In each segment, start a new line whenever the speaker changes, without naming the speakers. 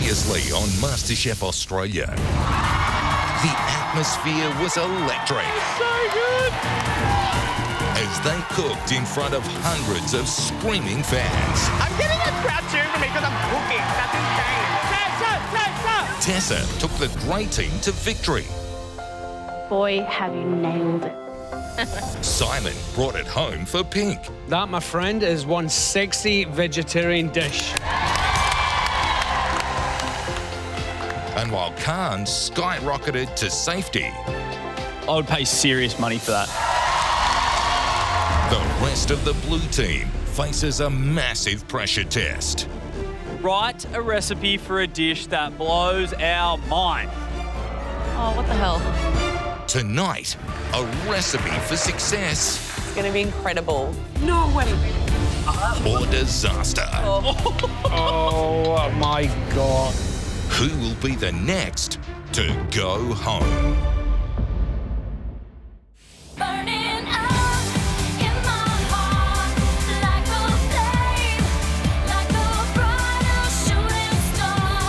Previously on MasterChef Australia. The atmosphere was electric.
So good!
As they cooked in front of hundreds of screaming fans.
I'm getting a crowd cheering for me because I'm cooking. That's insane.
Tessa took the grey team to victory.
Boy, have you nailed it.
Simon brought it home for pink.
That, my friend, is one sexy vegetarian dish.
And while Khan skyrocketed to safety,
I would pay serious money for that.
the rest of the blue team faces a massive pressure test.
Write a recipe for a dish that blows our mind.
Oh, what the hell?
Tonight, a recipe for success
It's going to be incredible.
No way.
or disaster.
Oh, my God.
Who will be the next to go home?
Burning up in my heart like a flame, like a brighter shooting star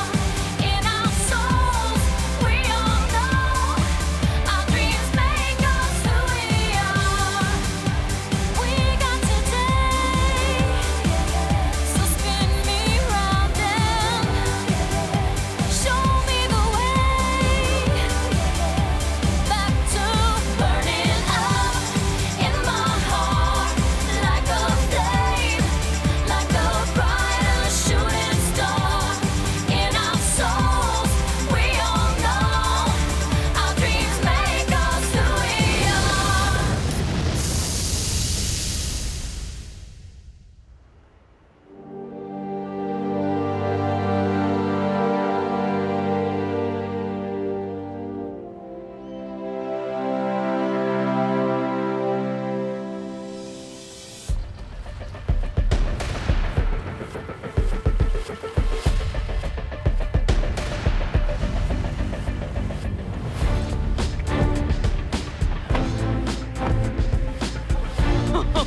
in our souls. We all know our dreams make us who we are. We got today, so spin me round and show me the way back to burning up in my heart like a flame, like a brighter shooting star in our souls. We all know our dreams make us who we are.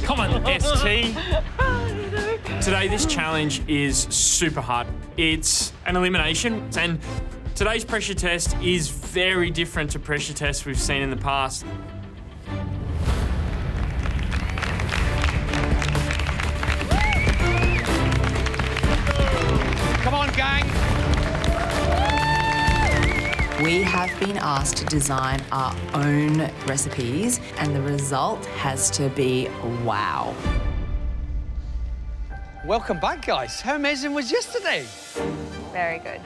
Come on, ST. Today, this challenge is super hard. It's an elimination, and today's pressure test is very different to pressure tests we've seen in the past.
Come on, gang.
We have been asked to design our own recipes, and the result has to be wow.
Welcome back, guys. How amazing was yesterday?
Very good.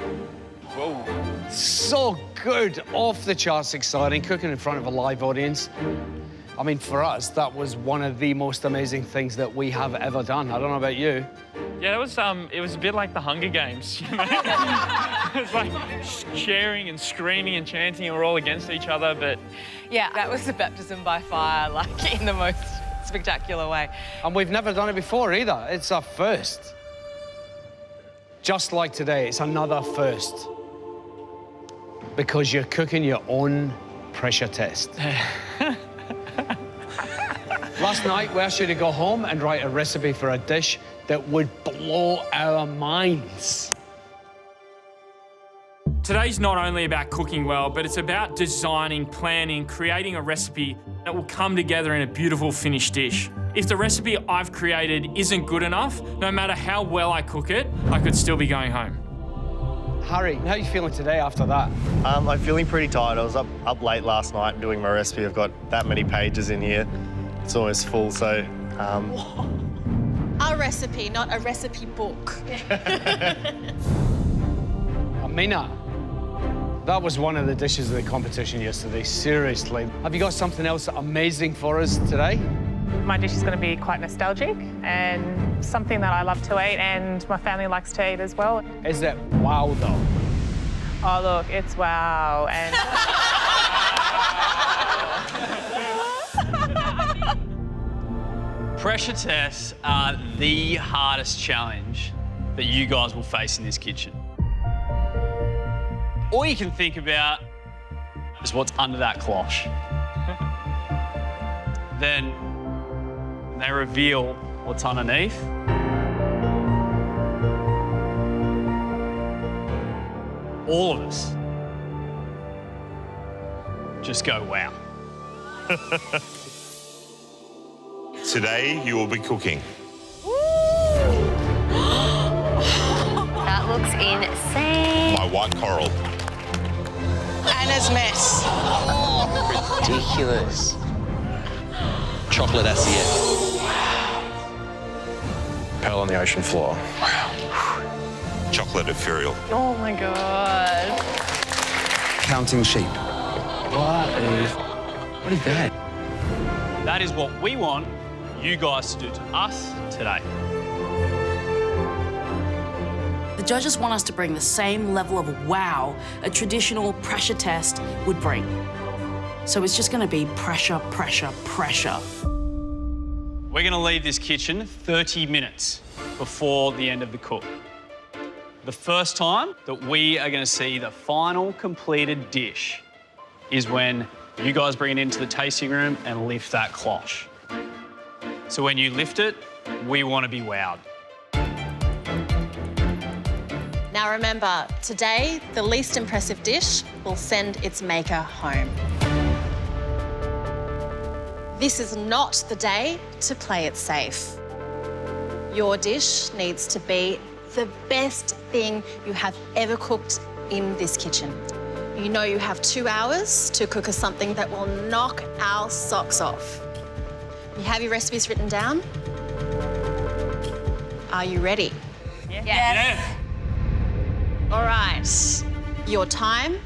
Whoa. So good. Off the charts exciting. Cooking in front of a live audience. I mean, for us, that was one of the most amazing things that we have ever done. I don't know about you.
Yeah, it was a bit like the Hunger Games, you know? It was like cheering and screaming and chanting, and we're all against each other, but
Yeah, that was a baptism by fire, like in the most spectacular way.
And we've never done it before either. It's our first. Just like today, it's another first. Because you're cooking your own pressure test. Last night, we asked you to go home and write a recipe for a dish that would blow our minds.
today's not only about cooking well, but it's about designing, planning, creating a recipe that will come together in a beautiful finished dish. If the recipe I've created isn't good enough, no matter how well I cook it, I could still be going home.
Harry, how are you feeling today after that?
I'm feeling pretty tired. I was up late last night doing my recipe. I've got that many pages in here. It's almost full, so...
A recipe, not a recipe book.
Amina, that was one of the dishes of the competition yesterday, seriously. Have you got something else amazing for us today?
My dish is going to be quite nostalgic and something that I love to eat and my family likes to eat as well.
Is it wow, though?
Oh, look, it's wow. And
Pressure tests are the hardest challenge that you guys will face in this kitchen. All you can think about is what's under that cloche. Then they reveal what's underneath.
all of us just go, wow.
Today, you will be cooking.
That looks insane.
My white coral.
Anna's mess.
Ridiculous. Chocolate assiette.
Pearl on the ocean floor.
Chocolate ethereal.
Oh my God.
Counting sheep. What is that?
That is what we want you guys to do to us today.
The judges want us to bring the same level of wow a traditional pressure test would bring. So it's just gonna be pressure, pressure, pressure.
We're going to leave this kitchen 30 minutes before the end of the cook. The first time that we are going to see the final completed dish is when you guys bring it into the tasting room and lift that cloche. So when you lift it, we want to be wowed.
Now remember, today, the least impressive dish will send its maker home. This is not the day to play it safe. Your dish needs to be the best thing you have ever cooked in this kitchen. You know you have 2 hours to cook us something that will knock our socks off. You have your recipes written down? Are you ready?
Yes.
All right, your time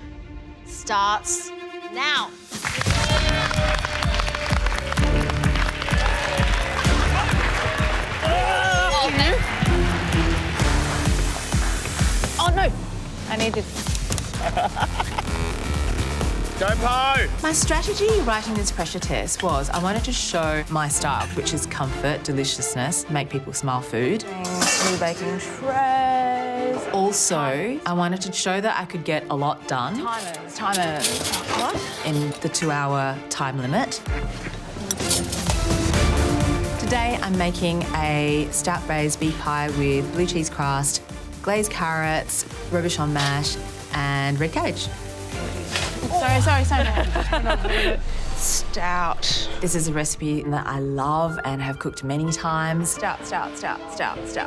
starts now.
Oh no, I needed.
Go, Po!
My strategy writing this pressure test was I wanted to show my style, which is comfort, deliciousness, make people smell food.
Two baking trays.
Also, I wanted to show that I could get a lot done
Timers. What?
in the 2-hour time limit. Today, I'm making a Stout Braised Beef Pie with blue cheese crust, glazed carrots, reblochon mash, and red cabbage.
Sorry. Stout.
This is a recipe that I love and have cooked many times,
Stout.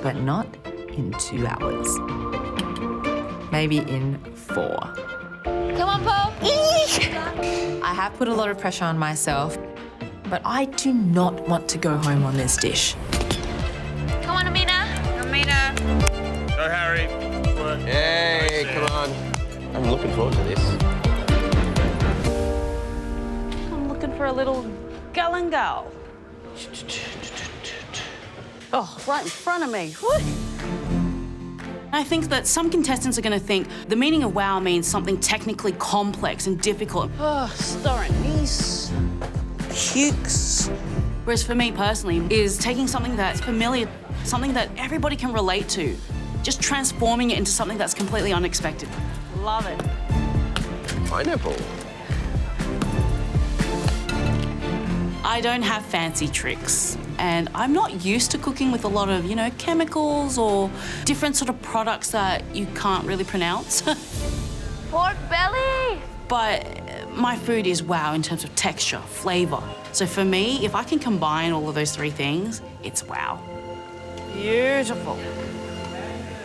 but not in 2 hours. Maybe in 4.
Come on, Paul.
I have put a lot of pressure on myself, but I do not want to go home on this dish.
Come on, Amina.
Go, Harry.
Hey, come on. I'm looking forward to this.
I'm looking for a little gal and gal. Oh, right in front of me. Woo. I think that some contestants are going to think the meaning of wow means something technically complex and difficult. Oh, starring these cukes. Whereas for me personally, is taking something that's familiar, something that everybody can relate to, just transforming it into something that's completely unexpected. Love it.
Pineapple.
I don't have fancy tricks, and I'm not used to cooking with a lot of, chemicals or different sort of products that you can't really pronounce.
Pork belly.
But my food is wow in terms of texture, flavor. So for me, if I can combine all of those three things, it's wow. Beautiful.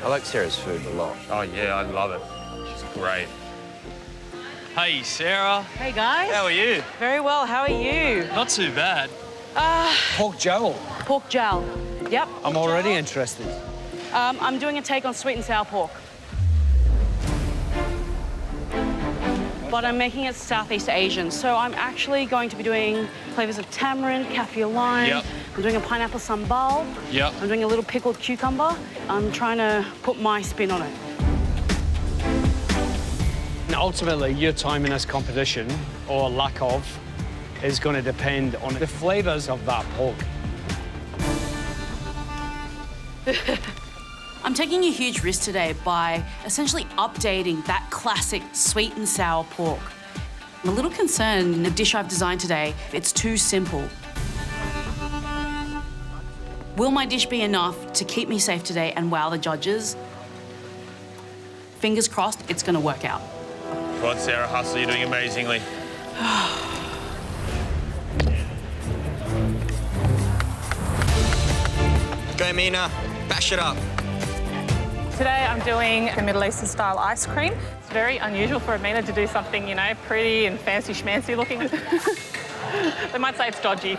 I like Sarah's food a lot.
Oh, yeah, I love it. She's great. Hey, Sarah.
Hey, guys.
How are you?
Very well, how are you?
Not too bad.
Pork jowl.
Pork jowl. Yep.
I'm already interested.
I'm doing a take on sweet and sour pork. But I'm making it Southeast Asian, so I'm actually going to be doing flavors of tamarind, kaffir lime.
Yep.
I'm doing a pineapple sambal.
Yep.
I'm doing a little pickled cucumber. I'm trying to put my spin on it.
And ultimately, your time in this competition, or lack of, is going to depend on the flavours of that pork.
I'm taking a huge risk today by essentially updating that classic sweet and sour pork. I'm a little concerned in the dish I've designed today, it's too simple. Will my dish be enough to keep me safe today and wow the judges? fingers crossed, it's going to work out.
Come on, Sarah, hustle. You're doing amazingly.
Go, Amina. Bash it up.
Today I'm doing the Middle Eastern style ice cream. It's very unusual for Amina to do something, you know, pretty and fancy schmancy looking. They might say it's dodgy.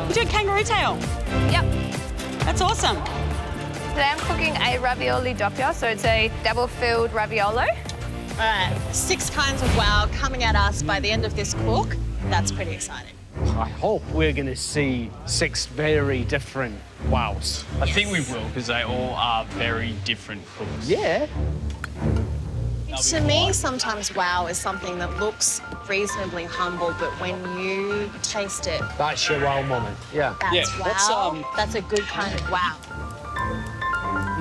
You do a kangaroo tail?
Yep.
That's awesome.
Today I'm cooking a ravioli doppia, so it's a double-filled raviolo.
All right, 6 kinds of wow coming at us by the end of this cook. That's pretty exciting.
I hope we're going to see 6 very different wows.
I think we will, because they all are very different cooks.
Yeah.
To me, sometimes wow is something that looks reasonably humble, but when you taste it,
That's your wow moment. Yeah.
that's wow. That's a good kind of wow.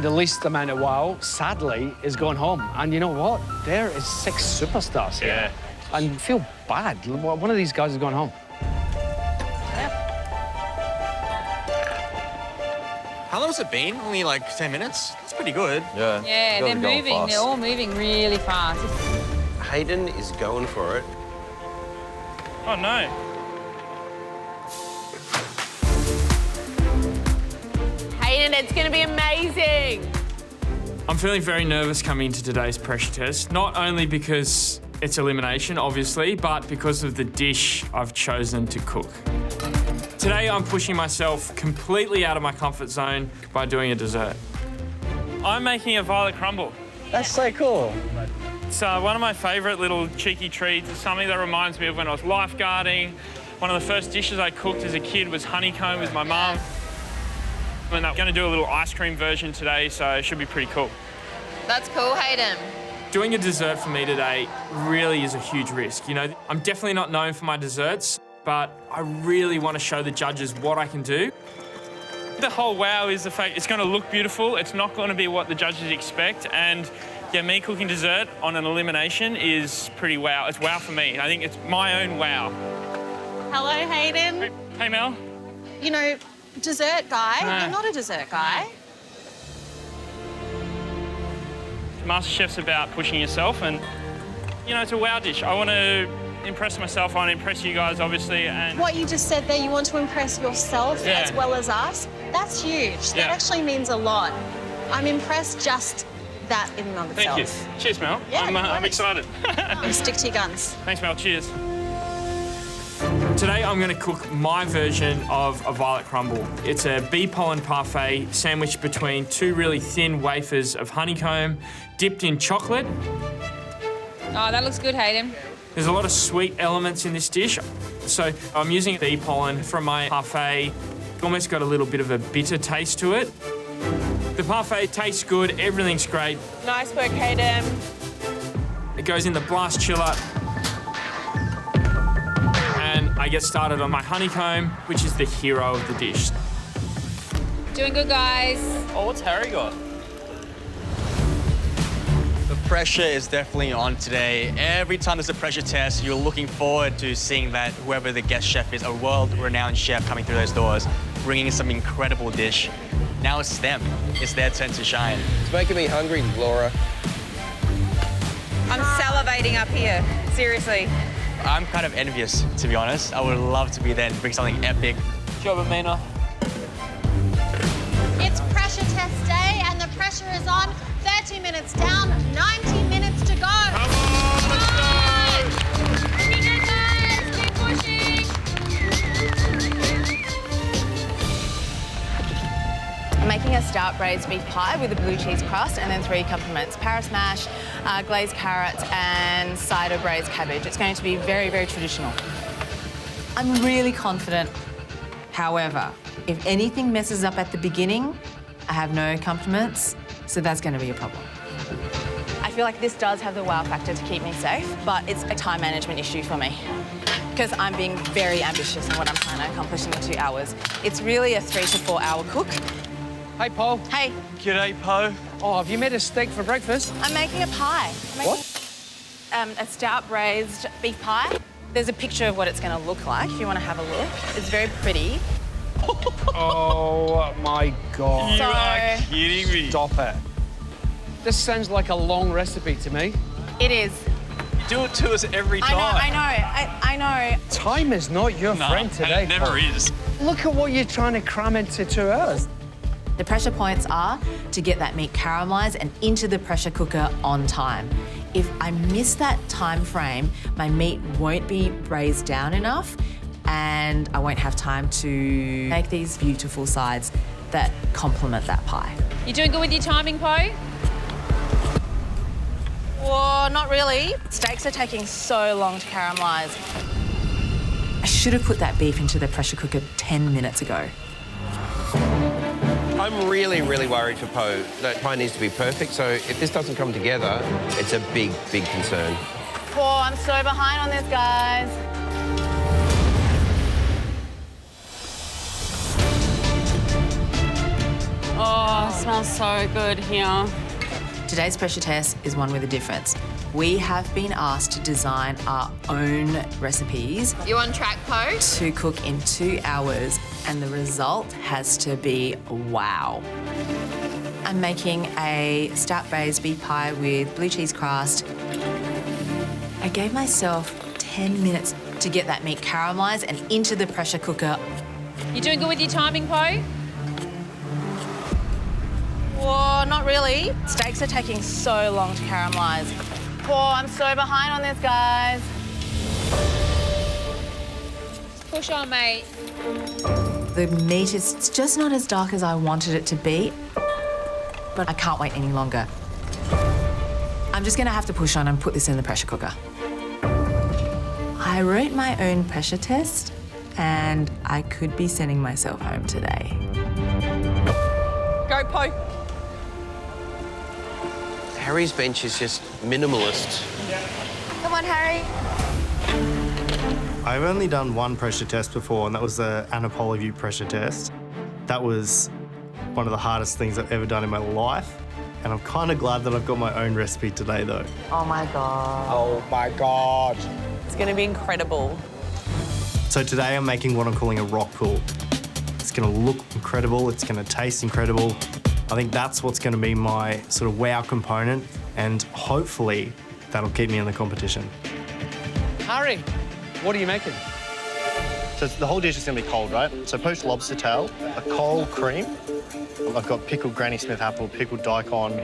The least amount of wow, sadly, is going home. And you know what? There is 6 superstars here.
Yeah.
And feel bad. One of these guys is going home.
How long has it been? Only like 10 minutes? That's pretty good.
Yeah.
Yeah, they're moving. They're all moving really fast.
Hayden is going for it.
Oh, no.
Hayden, it's going to be amazing.
I'm feeling very nervous coming into today's pressure test, not only because it's elimination, obviously, but because of the dish I've chosen to cook. Today, I'm pushing myself completely out of my comfort zone by doing a dessert.
I'm making a Violet Crumble.
That's so cool.
It's one of my favourite little cheeky treats. It's something that reminds me of when I was lifeguarding. One of the first dishes I cooked as a kid was honeycomb with my mum. And I'm going to do a little ice cream version today, so it should be pretty cool.
That's cool, Hayden.
Doing a dessert for me today really is a huge risk. You know, I'm definitely not known for my desserts, but I really want to show the judges what I can do.
The whole wow is the fact it's going to look beautiful. It's not going to be what the judges expect. And yeah, me cooking dessert on an elimination is pretty wow. It's wow for me. I think it's my own wow.
Hello, Hayden.
Hey, Mel.
You know, dessert guy.
Nah.
You're not a dessert guy.
MasterChef's about pushing yourself, and you know, it's a wow dish. I want to impress myself. I want to impress you guys, obviously. And
What you just said there, you want to impress yourself as well as us. That's huge. That actually means a lot. I'm impressed just that in and of itself.
Thank you. Cheers, Mel.
Yeah,
I'm excited.
Stick to your guns.
Thanks, Mel. Cheers.
Today, I'm going to cook my version of a Violet Crumble. It's a bee pollen parfait sandwiched between 2 really thin wafers of honeycomb, dipped in chocolate.
Oh, that looks good, Hayden.
There's a lot of sweet elements in this dish. So I'm using bee pollen from my parfait. Almost got a little bit of a bitter taste to it. The parfait tastes good, everything's great.
Nice work, Hayden.
It goes in the blast chiller. And I get started on my honeycomb, which is the hero of the dish.
Doing good, guys.
Oh, what's Harry got?
The pressure is definitely on today. Every time there's a pressure test, you're looking forward to seeing that whoever the guest chef is, a world-renowned chef coming through those doors, bringing some incredible dish. Now it's them. It's their turn to shine.
It's making me hungry, Laura.
I'm salivating up here. Seriously.
I'm kind of envious, to be honest. I would love to be there and bring something epic.
Good job, Amina.
It's pressure test day and the pressure is on. 30 minutes down, 90 minutes to go.
Come on, let's go.
Keep it, guys. Keep pushing.
I'm making a Stout Braised Beef Pie with a blue cheese crust and then 3 accompaniments: Paris mash, glazed carrots and cider braised cabbage. It's going to be very, very traditional. I'm really confident. However, if anything messes up at the beginning, I have no accompaniments, so that's going to be a problem. I feel like this does have the wow factor to keep me safe, but it's a time management issue for me because I'm being very ambitious in what I'm trying to accomplish in the 2 hours. It's really a 3 to 4 hour cook.
Hey, Paul.
Hey.
G'day, Poe. Oh, have you made a steak for breakfast?
I'm making a pie.
What?
A Stout Braised Beef Pie. There's a picture of what it's going to look like if you want to have a look. It's very pretty.
Oh, my God.
You are kidding me.
Stop it. This sounds like a long recipe to me.
It is.
You do it to us every time.
I know.
Time is not your friend today.
It never is.
Look at what you're trying to cram into 2 hours.
The pressure points are to get that meat caramelised and into the pressure cooker on time. If I miss that time frame, my meat won't be braised down enough and I won't have time to make these beautiful sides that complement that pie.
You doing good with your timing, Poe?
Whoa, not really. Steaks are taking so long to caramelise. I should have put that beef into the pressure cooker 10 minutes ago.
I'm really, really worried for Poe. That pie needs to be perfect, so if this doesn't come together, it's a big, big concern.
Oh, I'm so behind on this, guys.
Oh, it smells so good here.
Today's pressure test is one with a difference. We have been asked to design our own recipes.
You on track, Poe?
To cook in 2 hours, and the result has to be wow. I'm making a Stout Braised Beef Pie with blue cheese crust. I gave myself 10 minutes to get that meat caramelised and into the pressure cooker.
You doing good with your timing, Poe?
Whoa, not really. Steaks are taking so long to caramelise. Whoa, I'm so behind on this, guys.
Push on, mate.
The meat is just not as dark as I wanted it to be, but I can't wait any longer. I'm just gonna have to push on and put this in the pressure cooker. I wrote my own pressure test, and I could be sending myself home today.
Go, Poe.
Harry's bench is just minimalist.
Come on, Harry.
I've only done one pressure test before, and that was the Anna Polyview pressure test. That was one of the hardest things I've ever done in my life, and I'm kind of glad that I've got my own recipe today, though.
Oh my God.
Oh my God.
It's going to be incredible.
So today I'm making what I'm calling a Rockpool. It's going to look incredible, it's going to taste incredible. I think that's what's going to be my sort of wow component, and hopefully that'll keep me in the competition.
Harry, what are you making?
So the whole dish is going to be cold, right? So poached lobster tail, a cold cream. I've got pickled Granny Smith apple, pickled daikon,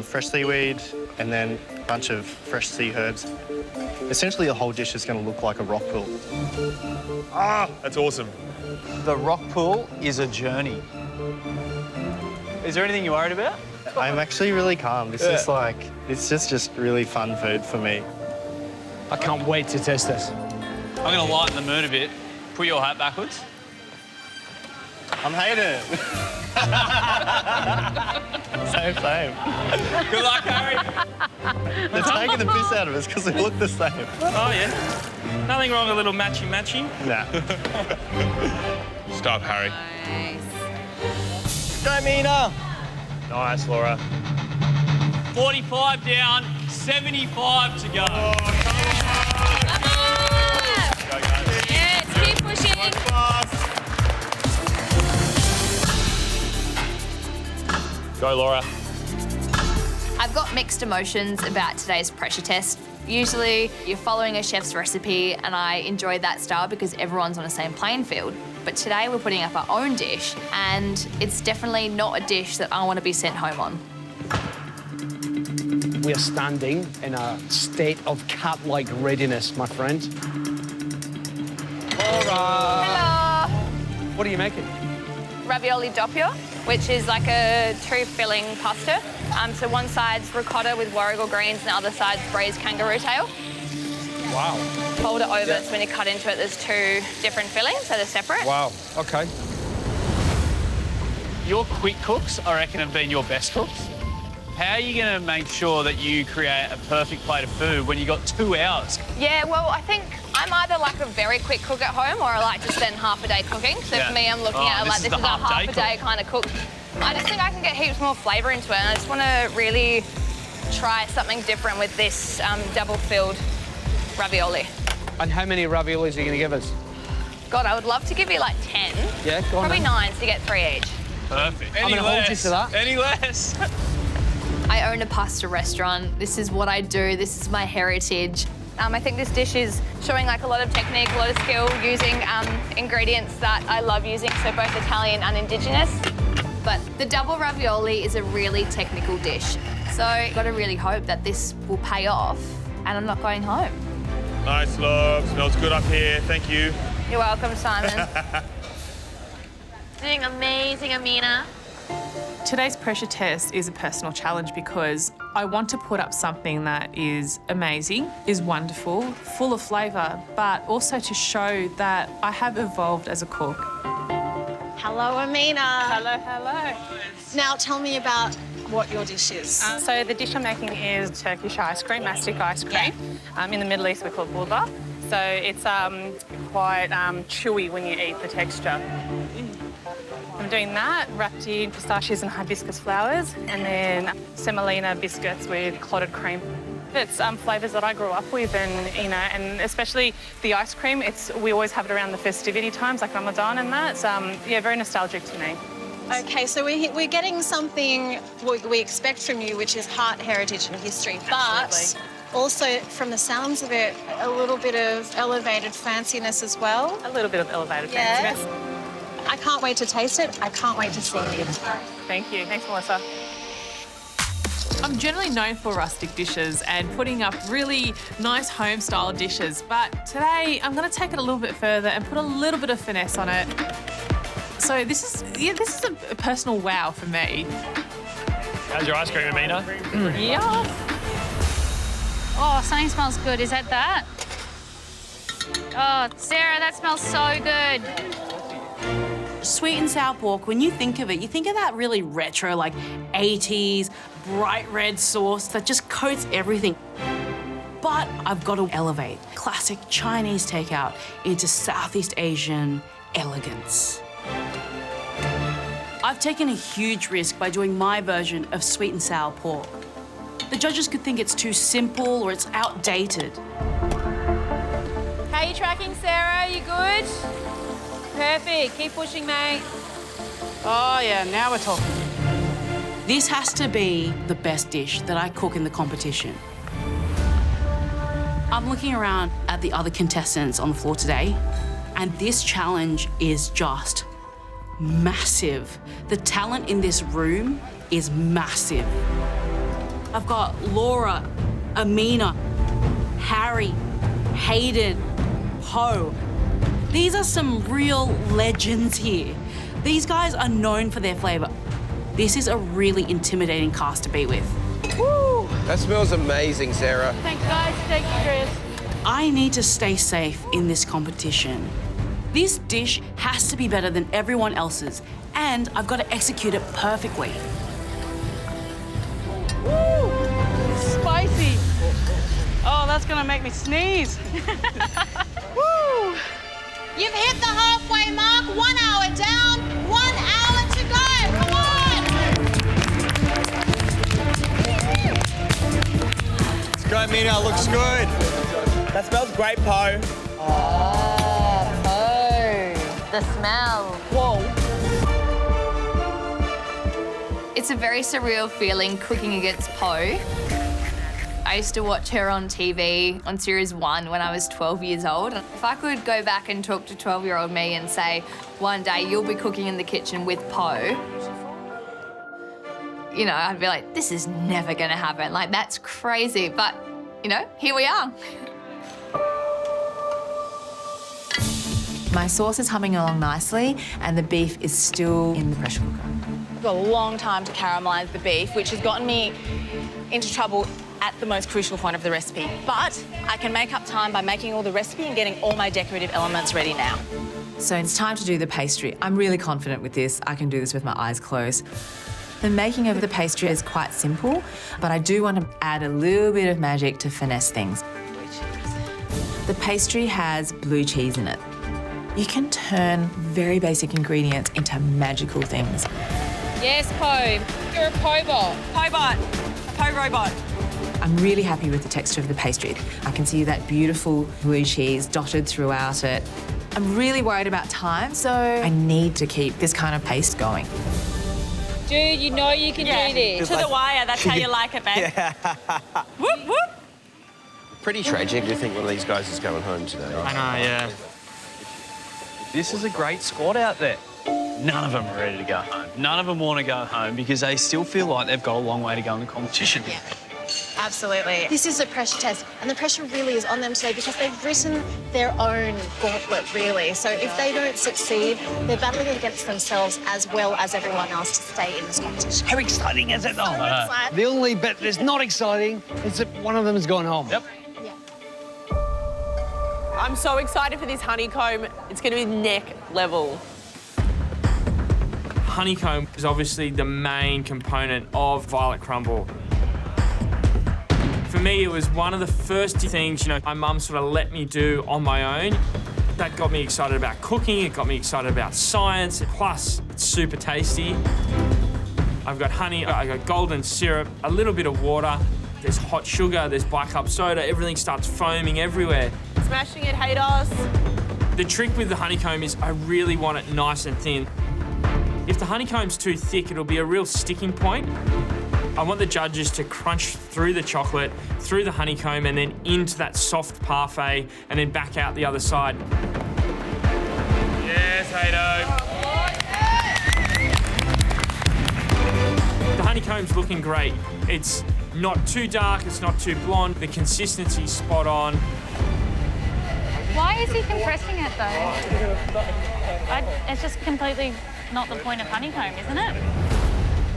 fresh seaweed, and then a bunch of fresh sea herbs. Essentially, the whole dish is going to look like a rock pool.
Ah, that's awesome. The Rockpool is a journey. Is there anything you're worried about?
I'm actually really calm. This is like, it's just really fun food for me.
I can't wait to test this.
I'm going to lighten the mood a bit. Put your hat backwards.
I'm Hayden. Same.
Good luck, Harry.
They're taking the piss out of us because we look the same.
Oh, yeah. Nothing wrong with a little matchy-matchy.
Nah.
Stop, Harry.
Go, Amina.
Nice, Laura.
45 down, 75 to go.
Yes, keep pushing.
Go, Laura.
I've got mixed emotions about today's pressure test. Usually you're following a chef's recipe and I enjoy that style because everyone's on the same playing field. But today we're putting up our own dish and it's definitely not a dish that I want to be sent home on.
We are standing in a state of cat-like readiness, my friend. Laura!
Hello!
What are you making?
Ravioli Doppia, which is like a two-filling pasta. So one side's ricotta with warrigal greens and the other side's braised kangaroo tail.
Wow.
Fold it over, so when you cut into it, there's two different fillings, so they're separate.
Wow, okay.
Your quick cooks, I reckon, have been your best cooks. How are you going to make sure that you create a perfect plate of food when you've got 2 hours?
Yeah, well, I think I'm either like a very quick cook at home or I like to spend half a day cooking. So for me, I'm looking at it like this is a half a day kind of cook. I just think I can get heaps more flavour into it and I just want to really try something different with this double-filled ravioli.
And how many raviolis are you going to give us?
God, I would love to give you like 10.
Yeah, go on.
Probably 9 to get 3 each.
Perfect.
I'm going to hold you to that.
Any less?
I I own a pasta restaurant. This is what I do. This is my heritage. I think this dish is showing like a lot of technique, a lot of skill, using ingredients that I love using, so both Italian and Indigenous. But the double ravioli is a really technical dish. So I've got to really hope that this will pay off and I'm not going home.
Nice, love. Smells good up here. Thank you.
You're welcome, Simon.
Doing amazing, Amina.
Today's pressure test is a personal challenge because I want to put up something that is amazing, is wonderful, full of flavour, but also to show that I have evolved as a cook.
Hello, Amina.
Hello, hello.
Now tell me about what your dish is.
So the dish I'm making is Turkish ice cream, mastic ice cream. In the Middle East we call it bulba. So it's quite chewy when you eat the texture. I'm doing that, wrapped in pistachios and hibiscus flowers, and then semolina biscuits with clotted cream. It's flavours that I grew up with, and especially the ice cream. We always have it around the festivity times, like Ramadan and that. It's very nostalgic to me.
Okay, so we're getting something we expect from you, which is heart, heritage and history, but also, from the sounds of it, a little bit of elevated fanciness as well.
A little bit of elevated fanciness.
I can't wait to taste it. I can't wait to see it.
Thank you. Thanks, Melissa. I'm generally known for rustic dishes and putting up really nice home-style dishes, but today I'm going to take it a little bit further and put a little bit of finesse on it. So this is a personal wow for me.
How's your ice cream, Amina?
Yeah.
Oh, something smells good. Is that? Oh, Sarah, that smells so good.
Sweet and sour pork, when you think of it, you think of that really retro, like 80s, bright red sauce that just coats everything. But I've got to elevate classic Chinese takeout into Southeast Asian elegance. I've taken a huge risk by doing my version of sweet and sour pork. The judges could think it's too simple or it's outdated.
How are you tracking, Sarah? You good? Perfect. Keep pushing, mate.
Oh, yeah, now we're talking. This has to be the best dish that I cook in the competition. I'm looking around at the other contestants on the floor today, and this challenge is just massive. The talent in this room is massive. I've got Laura, Amina, Harry, Hayden, Poe. These are some real legends here. These guys are known for their flavour. This is a really intimidating cast to be with.
Woo! That smells amazing, Sarah.
Thanks, guys. Thank you, Chris.
I need to stay safe in this competition. This dish has to be better than everyone else's, and I've got to execute it perfectly.
Woo! Spicy. Oh, that's gonna make me sneeze. Woo!
You've hit the halfway mark. 1 hour down, 1 hour to go. Come on!
Let's go, Amina. Looks good.
That smells great, Poe.
Oh, the smell.
Whoa.
It's a very surreal feeling cooking against Poe. I used to watch her on TV on Series 1 when I was 12 years old. If I could go back and talk to 12-year-old me and say, one day you'll be cooking in the kitchen with Poe, you know, I'd be like, this is never going to happen. Like, that's crazy. But, you know, here we are.
My sauce is humming along nicely and the beef is still in the pressure cooker.
It took a long time to caramelise the beef, which has gotten me into trouble at the most crucial point of the recipe. But I can make up time by making all the recipe and getting all my decorative elements ready now.
So it's time to do the pastry. I'm really confident with this. I can do this with my eyes closed. The making of the pastry is quite simple, but I do want to add a little bit of magic to finesse things. The pastry has blue cheese in it. You can turn very basic ingredients into magical things.
Yes, Poe. You're a Poe bot.
Poe bot. Poe robot.
I'm really happy with the texture of the pastry. I can see that beautiful blue cheese dotted throughout it. I'm really worried about time, so I need to keep this kind of paste going.
Dude, you know you can do this.
To the wire, that's how you like it, babe. Whoop, whoop.
Pretty tragic to think one of these guys is going home today.
I know, yeah. This is a great squad out there. None of them are ready to go home. None of them want to go home because they still feel like they've got a long way to go in the competition.
Yeah. Absolutely. This is a pressure test, and the pressure really is on them today because they've written their own gauntlet, really. So if they don't succeed, they're battling against themselves as well as everyone else to stay in this competition.
How exciting is it, though?
So exciting.
The only bit that's not exciting is that one of them is going home.
Yep.
I'm so excited for this honeycomb. It's going to be neck level.
Honeycomb is obviously the main component of Violet Crumble. For me, it was one of the first things, you know, my mum sort of let me do on my own. That got me excited about cooking, it got me excited about science, plus it's super tasty. I've got honey, I've got golden syrup, a little bit of water, there's hot sugar, there's bicarb soda, everything starts foaming everywhere.
Smashing it, haters.
The trick with the honeycomb is I really want it nice and thin. If the honeycomb's too thick, it'll be a real sticking point. I want the judges to crunch through the chocolate, through the honeycomb, and then into that soft parfait, and then back out the other side. Yes, Hayden. The honeycomb's looking great. It's not too dark, it's not too blonde. The consistency's spot on.
Why is he compressing it, though? It's just completely not the point of honeycomb, isn't it?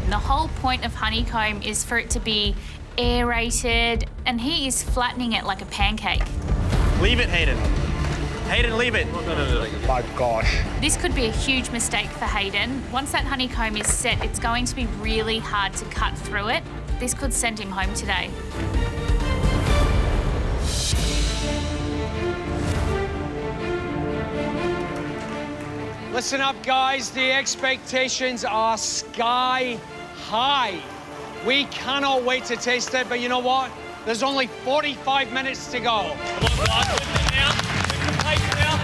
The whole point of honeycomb is for it to be aerated, and he is flattening it like a pancake.
Leave it, Hayden. Hayden, leave it.
My gosh.
This could be a huge mistake for Hayden. Once that honeycomb is set, it's going to be really hard to cut through it. This could send him home today.
Listen up, guys. The expectations are sky high. We cannot wait to taste it, but you know what? There's only 45 minutes to go.
Come on, guys, lift it now. Lift the plate now.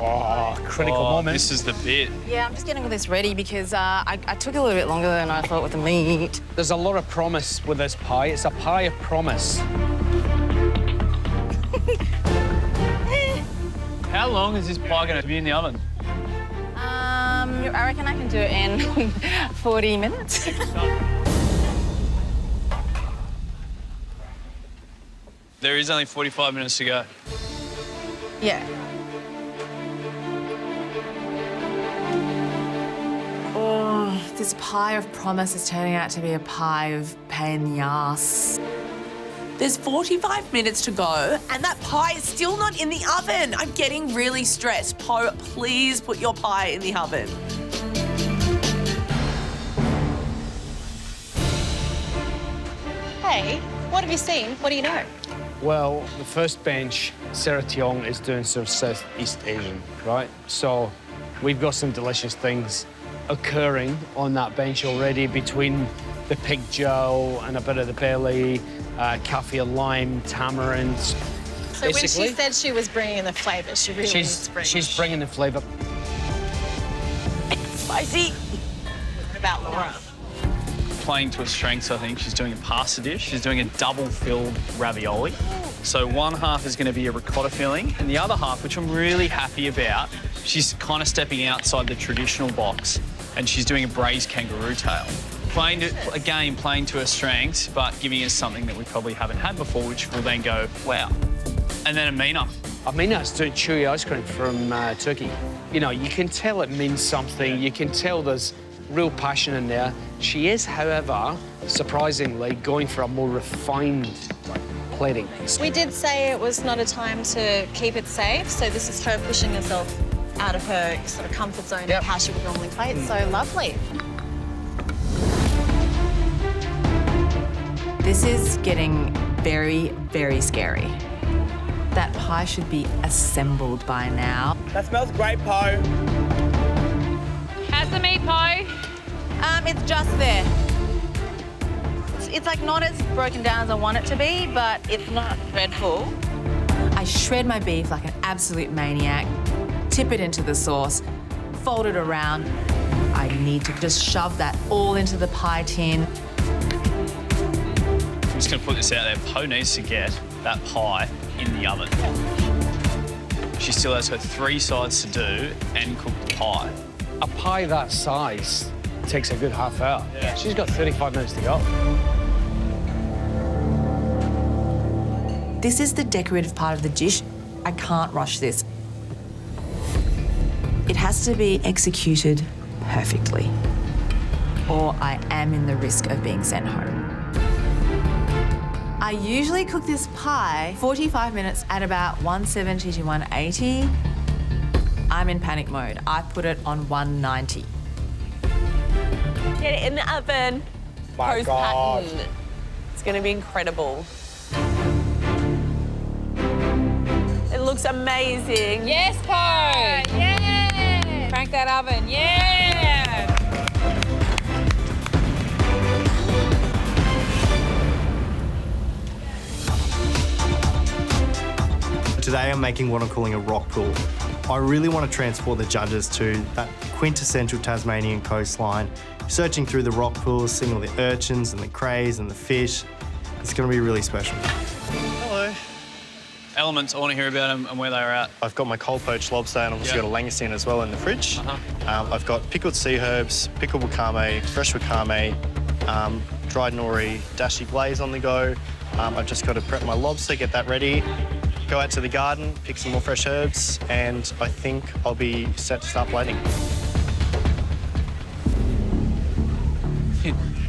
Oh, critical moment.
This is the bit.
Yeah, I'm just getting all this ready because I took a little bit longer than I thought with the meat.
There's a lot of promise with this pie. It's a pie of promise.
How long is this pie going to be in the oven?
I reckon I can do it in 40 minutes.
There is only 45 minutes to go.
Yeah. Oh, this pie of promise is turning out to be a pie of pain in the ass.
There's 45 minutes to go, and that pie is still not in the oven. I'm getting really stressed. Po, please put your pie in the oven.
Hey, what have you seen? What do you know?
Well, the first bench, Sarah Tiong, is doing sort of Southeast Asian, right? So we've got some delicious things occurring on that bench already between the pig joe and a bit of the belly, kaffir lime, tamarind.
So when she said she was bringing the flavour, she really is bringing.
She's bringing the flavour.
Spicy.
What about Laura?
Playing to her strengths, I think. She's doing a pasta dish. She's doing a double-filled ravioli. So one half is going to be a ricotta filling, and the other half, which I'm really happy about, she's kind of stepping outside the traditional box, and she's doing a braised kangaroo tail. Playing to her strengths, but giving us something that we probably haven't had before, which will then go, wow. And then Amina.
Amina's doing chewy ice cream from Turkey. You know, you can tell it means something. You can tell there's real passion in there. She is, however, surprisingly, going for a more refined plating.
We did say it was not a time to keep it safe, so this is her pushing herself out of her sort of comfort zone of how she would normally play it. So lovely.
This is getting very, very scary. That pie should be assembled by now.
That smells great, Po.
How's the meat, Po?
It's just there. It's like not as broken down as I want it to be, but it's not dreadful. I shred my beef like an absolute maniac, tip it into the sauce, fold it around. I need to just shove that all into the pie tin.
I'm just going to put this out there. Po needs to get that pie in the oven. She still has her 3 sides to do and cook the pie.
A pie that size takes a good half hour. Yeah. She's got 35 minutes to go.
This is the decorative part of the dish. I can't rush this. It has to be executed perfectly, or I am in the risk of being sent home. I usually cook this pie 45 minutes at about 170 to 180. I'm in panic mode. I put it on 190.
Get it in the oven.
My God.
Post-pattern. It's going to be incredible. It looks amazing.
Yes, Po! Yeah! Crank that oven, yeah!
Today I'm making what I'm calling a Rockpool. I really want to transport the judges to that quintessential Tasmanian coastline, searching through the rock pools, seeing all the urchins and the crays and the fish. It's going to be really special. Hello.
Elements, I want to hear about them and where they are at.
I've got my cold poached lobster and I've also got a langoustine as well in the fridge. I've got pickled sea herbs, pickled wakame, fresh wakame, dried nori, dashi glaze on the go. I've just got to prep my lobster, get that ready, go out to the garden, pick some more fresh herbs, and I think I'll be set to start plating.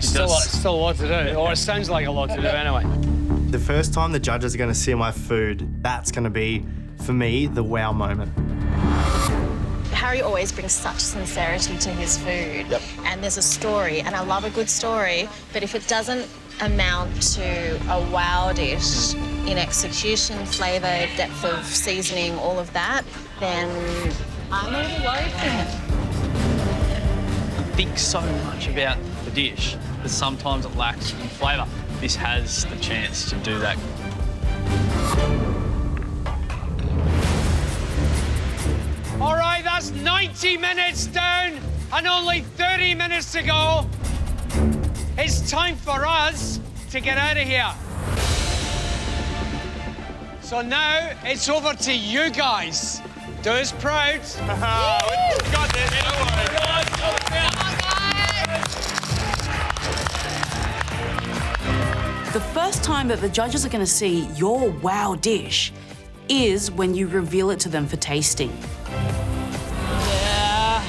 Still a lot to do, or it sounds like a lot to do anyway.
The first time the judges are going to see my food, that's going to be, for me, the wow moment.
Harry always brings such sincerity to his food.
Yep.
And there's a story, and I love a good story, but if it doesn't amount to a wow dish in execution, flavour, depth of seasoning, all of that, then I'm a little worried for him.
Think so much about the dish, but sometimes it lacks in flavour. This has the chance to do that.
All right, that's 90 minutes down and only 30 minutes to go. It's time for us to get out of here. So now it's over to you guys. Do us proud.
We got this.
The first time that the judges are going to see your wow dish is when you reveal it to them for tasting. Yeah.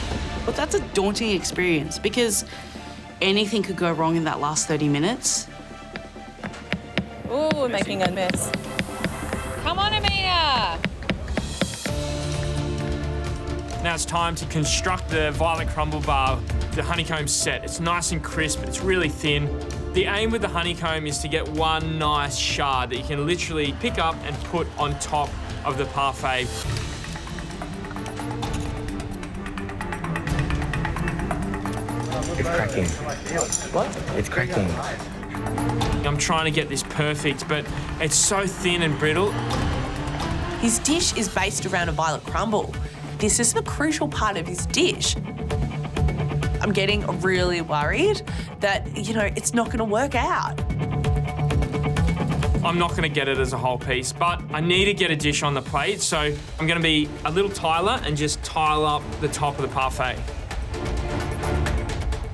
But that's a daunting experience because anything could go wrong in that last 30 minutes.
Ooh, we're making a mess. Come on, Amina!
Now it's time to construct the Violet Crumble bar. The honeycomb set. It's nice and crisp, it's really thin. The aim with the honeycomb is to get one nice shard that you can literally pick up and put on top of the parfait.
It's cracking. What? It's cracking.
I'm trying to get this perfect, but it's so thin and brittle.
His dish is based around a Violet Crumble. This is the crucial part of his dish. I'm getting really worried that, you know, it's not going to work out.
I'm not going to get it as a whole piece, but I need to get a dish on the plate, so I'm going to be a little tiler and just tile up the top of the parfait.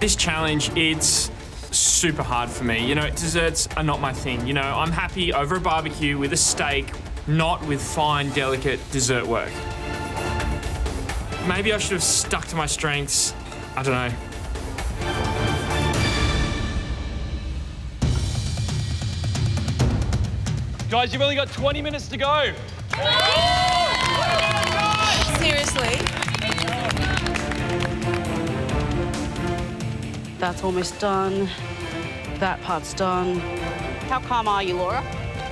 This challenge, it's super hard for me. You know, desserts are not my thing. You know, I'm happy over a barbecue with a steak, not with fine, delicate dessert work. Maybe I should have stuck to my strengths. I don't know.
Guys, you've only got 20 minutes to go.
Seriously?
That's almost done. That part's done. How calm are you, Laura?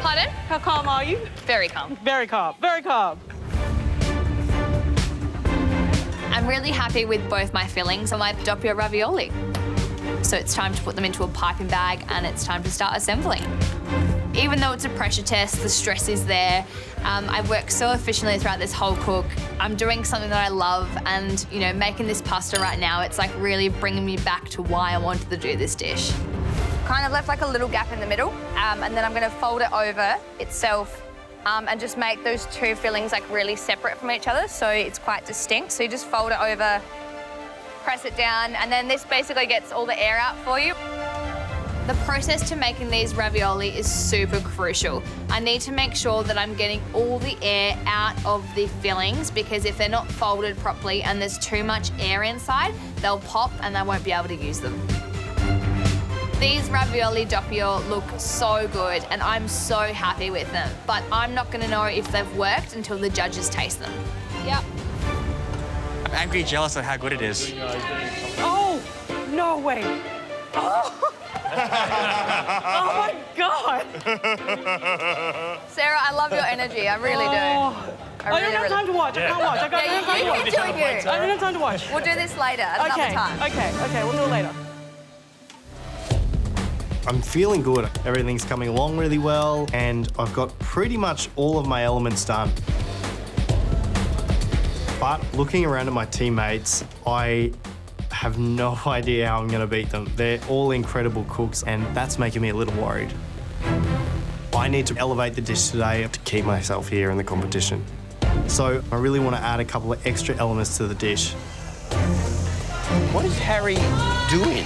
Pardon?
How calm are you?
Very calm.
Very calm, very calm.
I'm really happy with both my fillings and my Doppia ravioli. So it's time to put them into a piping bag and it's time to start assembling. Even though it's a pressure test, the stress is there. I've worked so efficiently throughout this whole cook. I'm doing something that I love and, you know, making this pasta right now, it's like really bringing me back to why I wanted to do this dish. Kind of left like a little gap in the middle, and then I'm gonna fold it over itself and just make those two fillings like really separate from each other so it's quite distinct. So you just fold it over, press it down, and then this basically gets all the air out for you. The process to making these ravioli is super crucial. I need to make sure that I'm getting all the air out of the fillings because if they're not folded properly and there's too much air inside, they'll pop and I won't be able to use them. These ravioli doppio look so good and I'm so happy with them, but I'm not gonna know if they've worked until the judges taste them. Yep.
I'm angry jealous of how good it is.
Oh, no way. Oh. Oh my God!
Sarah, I love your energy. I really do.
I don't have time to watch. I can't watch. I don't have time to watch. I don't have time to watch.
We'll do this later at another time.
Okay, we'll do it later.
I'm feeling good. Everything's coming along really well, and I've got pretty much all of my elements done. But looking around at my teammates, I have no idea how I'm going to beat them. They're all incredible cooks, and that's making me a little worried. I need to elevate the dish today to keep myself here in the competition. So I really want to add a couple of extra elements to the dish.
What is Harry doing?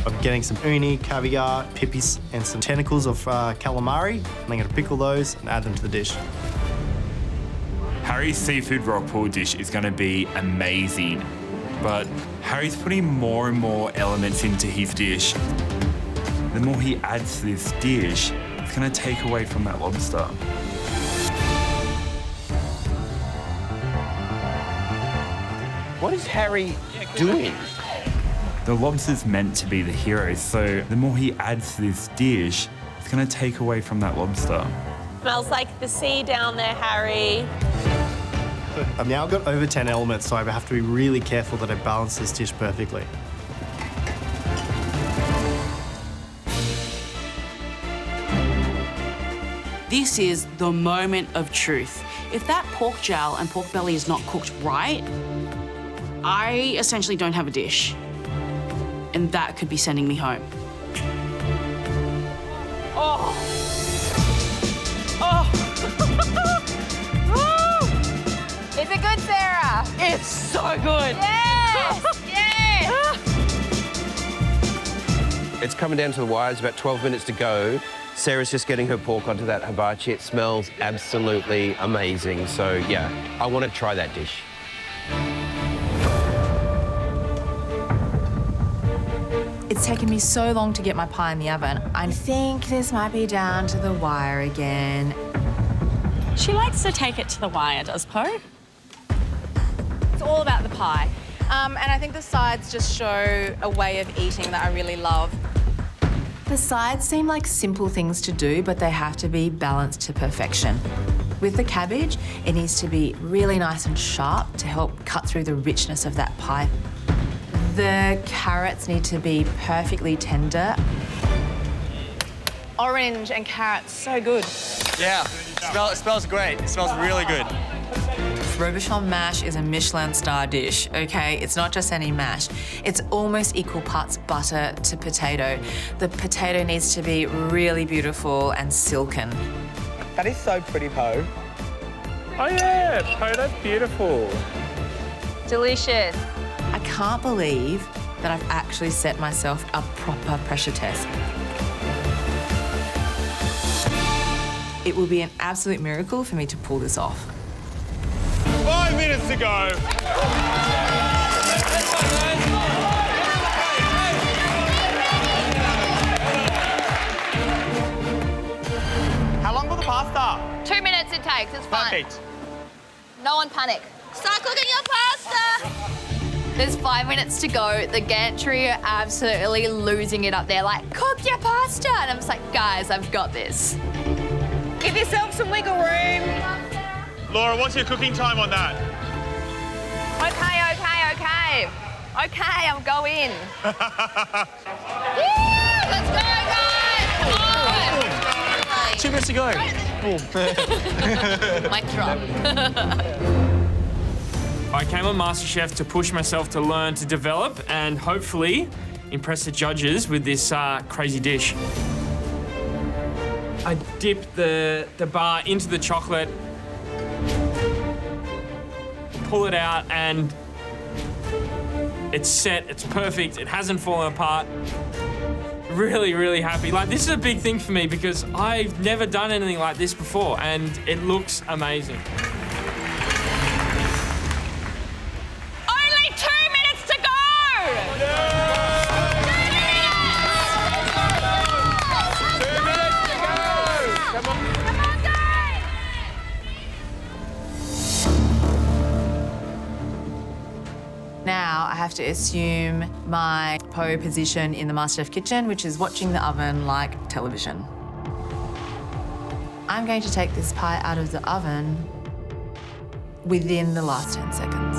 I'm getting some uni, caviar, pipis, and some tentacles of calamari. And I'm going to pickle those and add them to the dish.
Harry's seafood rockpool dish is going to be amazing, but Harry's putting more and more elements into his dish. The more he adds to this dish, it's going to take away from that lobster.
What is Harry doing?
The lobster's meant to be the hero, so the more he adds to this dish, it's going to take away from that lobster.
Smells like the sea down there, Harry.
I've now got over 10 elements, so I have to be really careful that I balance this dish perfectly.
This is the moment of truth. If that pork jowl and pork belly is not cooked right, I essentially don't have a dish. And that could be sending me home.
Oh. Oh.
Is it good, Sarah?
It's so good.
Yes! Yes!
It's coming down to the wire. It's about 12 minutes to go. Sarah's just getting her pork onto that hibachi. It smells absolutely amazing. So, yeah, I want to try that dish.
It's taken me so long to get my pie in the oven. I think this might be down to the wire again.
She likes to take it to the wire, does Poe? It's all about the pie.
And I think the sides just show a way of eating that I really love.
The sides seem like simple things to do, but they have to be balanced to perfection. With the cabbage, it needs to be really nice and sharp to help cut through the richness of that pie. The carrots need to be perfectly tender.
Orange and carrots, so good.
Yeah, it smells great. It smells really good.
Robichon mash is a Michelin star dish, okay? It's not just any mash. It's almost equal parts butter to potato. The potato needs to be really beautiful and silken.
That is so pretty, Poe.
Oh yeah, Poe, that's beautiful.
Delicious.
I can't believe that I've actually set myself a proper pressure test. It will be an absolute miracle for me to pull this off.
5 minutes to go.
How long will the pasta?
2 minutes it takes, it's fine.
Perfect.
No one panic. Start cooking your pasta! There's 5 minutes to go. The gantry are absolutely losing it up there, like, cook your pasta! And I'm just like, guys, I've got this.
Give yourself some wiggle room.
Laura, what's your cooking time on that?
Okay. Okay, I'm going. Let's go, guys!
2 minutes to go.
Mic drop.
I came on MasterChef to push myself to learn, to develop, and hopefully impress the judges with this crazy dish. I dipped the bar into the chocolate, pull it out, and it's set, it's perfect, it hasn't fallen apart. Really, really happy. Like, this is a big thing for me because I've never done anything like this before, and it looks amazing.
Only 2 minutes to go!
Now I have to assume my pole position in the MasterChef kitchen, which is watching the oven like television. I'm going to take this pie out of the oven within the last 10 seconds.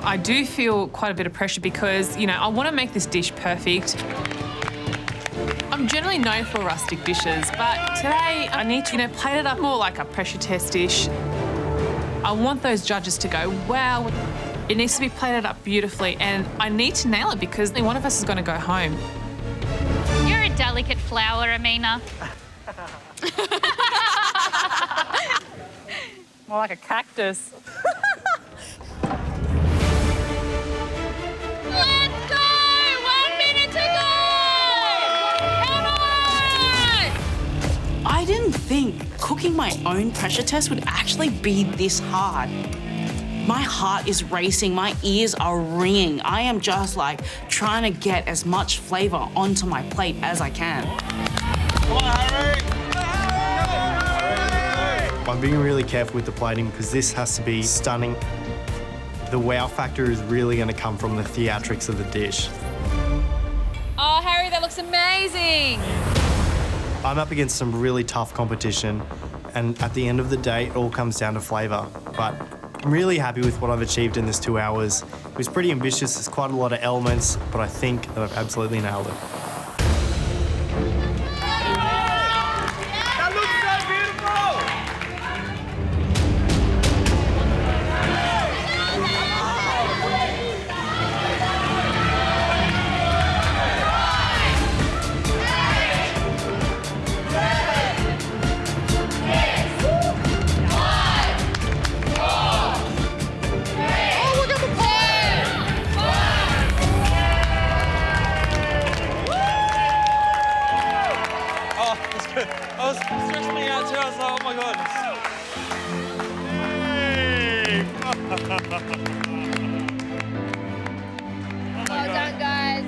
I do feel quite a bit of pressure because, you know, I want to make this dish perfect. I'm generally known for rustic dishes, but today I need to, you know, plate it up more like a pressure test dish. I want those judges to go, wow, it needs to be plated up beautifully, and I need to nail it because one of us is going to go home.
You're a delicate flower, Amina.
More like a cactus.
Let's go! 1 minute to go! Come on!
I didn't think cooking my own pressure test would actually be this hard. My heart is racing, my ears are ringing. I am just like trying to get as much flavor onto my plate as I can.
I'm being really careful with the plating because this has to be stunning. The wow factor is really going to come from the theatrics of the dish.
Oh, Harry, that looks amazing.
I'm up against some really tough competition, and at the end of the day, it all comes down to flavour. But I'm really happy with what I've achieved in this 2 hours. It was pretty ambitious, there's quite a lot of elements, but I think that I've absolutely nailed it.
Well done, guys.